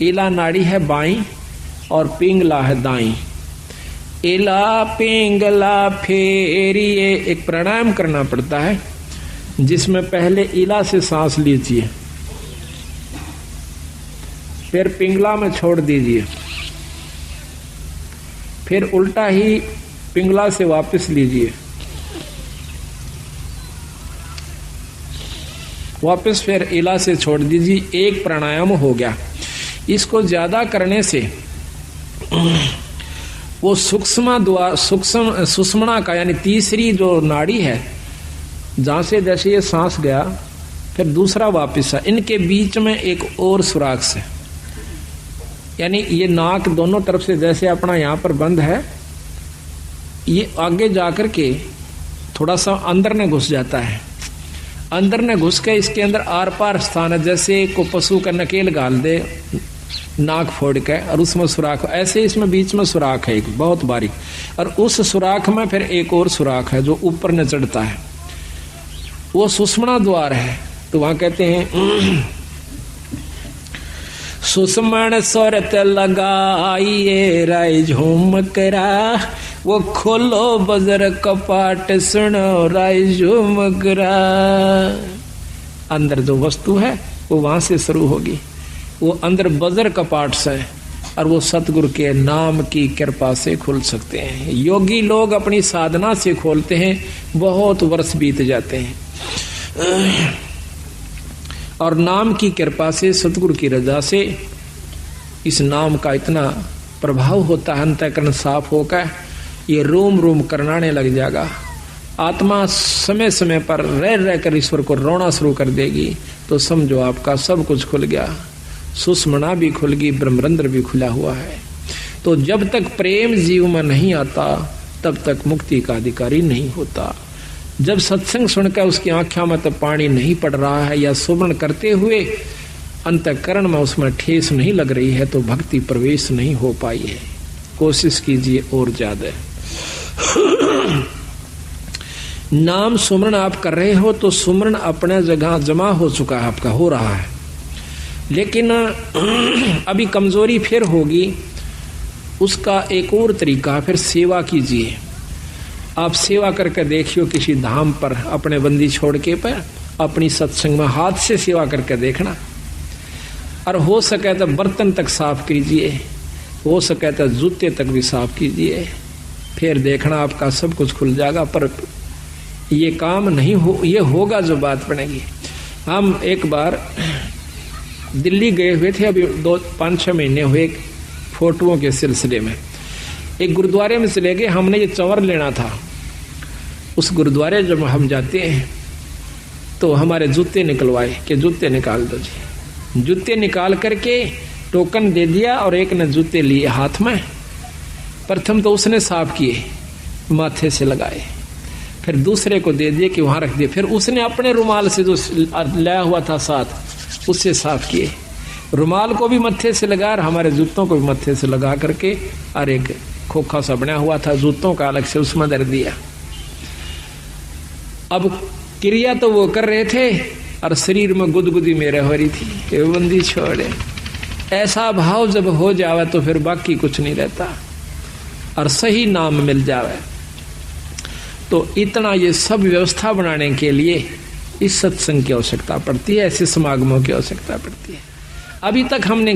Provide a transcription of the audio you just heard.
इला नाड़ी है बाई और पिंगला है दाई। इला पिंगला फेरिए, एक प्राणायाम करना पड़ता है जिसमें पहले इला से सांस लीजिए, फिर पिंगला में छोड़ दीजिए, फिर उल्टा ही पिंगला से वापस लीजिए, वापस फिर इला से छोड़ दीजिए। एक प्राणायाम हो गया। इसको ज्यादा करने से वो सुषुम्ना का यानी तीसरी जो नाड़ी है, जहां से जैसे ये सांस गया फिर दूसरा वापस है, इनके बीच में एक और सुराख से, यानी ये नाक दोनों तरफ से जैसे अपना यहाँ पर बंद है, ये आगे जाकर के थोड़ा सा अंदर ने घुस जाता है। अंदर ने घुस के इसके अंदर आर पार स्थान है, जैसे को पशु का नकेल गाल दे नाक फोड़ के, और उसमें सुराख, ऐसे इसमें बीच में सुराख है एक बहुत बारीक, और उस सुराख में फिर एक और सुराख है जो ऊपर न चढ़ता है, वो सुषुम्ना द्वार है। तो वहां कहते हैं सुषुम्न स्वरत लगाइए राय झूम करा, वो खोलो बजर कपाट सुनो राय झूम करा। अंदर जो वस्तु है वो वहां से शुरू होगी, वो अंदर बजर कपाट से, और वो सतगुरु के नाम की कृपा से खुल सकते हैं। योगी लोग अपनी साधना से खोलते हैं, बहुत वर्ष बीत जाते हैं, और नाम की कृपा से सतगुरु की रजा से इस नाम का इतना प्रभाव होता है, अंतःकरण साफ होकर ये रोम रोम करनाने लग जाएगा। आत्मा समय समय पर रह रहकर ईश्वर को रोना शुरू कर देगी, तो समझो आपका सब कुछ खुल गया, सुषुम्ना भी खुल गई, ब्रह्मरंध्र भी खुला हुआ है। तो जब तक प्रेम जीव में नहीं आता तब तक मुक्ति का अधिकारी नहीं होता। जब सत्संग सुनकर उसकी आंखों में तो पानी नहीं पड़ रहा है, या सुमरण करते हुए अंतःकरण में उसमें ठेस नहीं लग रही है, तो भक्ति प्रवेश नहीं हो पाई है। कोशिश कीजिए और ज्यादा। नाम सुमरण आप कर रहे हो तो सुमरण अपने जगह जमा हो चुका है, आपका हो रहा है, लेकिन अभी कमजोरी फिर होगी। उसका एक और तरीका, फिर सेवा कीजिए। आप सेवा करके देखियो किसी धाम पर अपने बंदी छोड़ के पर अपनी सत्संग में हाथ से सेवा करके देखना, और हो सके तो बर्तन तक साफ कीजिए, हो सके तो जूते तक भी साफ कीजिए, फिर देखना आपका सब कुछ खुल जाएगा। पर ये काम नहीं हो, ये होगा जो बात बनेगी। हम एक बार दिल्ली गए हुए थे, अभी 5-6 महीने हुए, फोटोओं के सिलसिले में एक गुरुद्वारे में चले गए। हमने ये चंवर लेना था। उस गुरुद्वारे जब हम जाते हैं तो हमारे जूते निकलवाए कि जूते निकाल दो जी। जूते निकाल करके टोकन दे दिया, और एक ने जूते लिए हाथ में। प्रथम तो उसने साफ किए, माथे से लगाए, फिर दूसरे को दे दिए कि वहां रख दिए, फिर उसने अपने रुमाल से जो लाया हुआ था साथ उससे साफ किए। रुमाल को भी मत्थे से लगा, और हमारे जूतों को भी मत्थे से लगा करके, और एक खोखा सा बना हुआ था जूतों का अलग से, उसमें धर दिया। अब क्रिया तो वो कर रहे थे, और शरीर में गुदगुदी मेरे हो रही थी कि बंदी छोड़े। ऐसा भाव जब हो जावे तो फिर बाकी कुछ नहीं रहता, और सही नाम मिल जावे। तो इतना ये सब व्यवस्था बनाने के लिए इस सत्संग की आवश्यकता पड़ती है, ऐसे समागमों की आवश्यकता पड़ती है। अभी तक हमने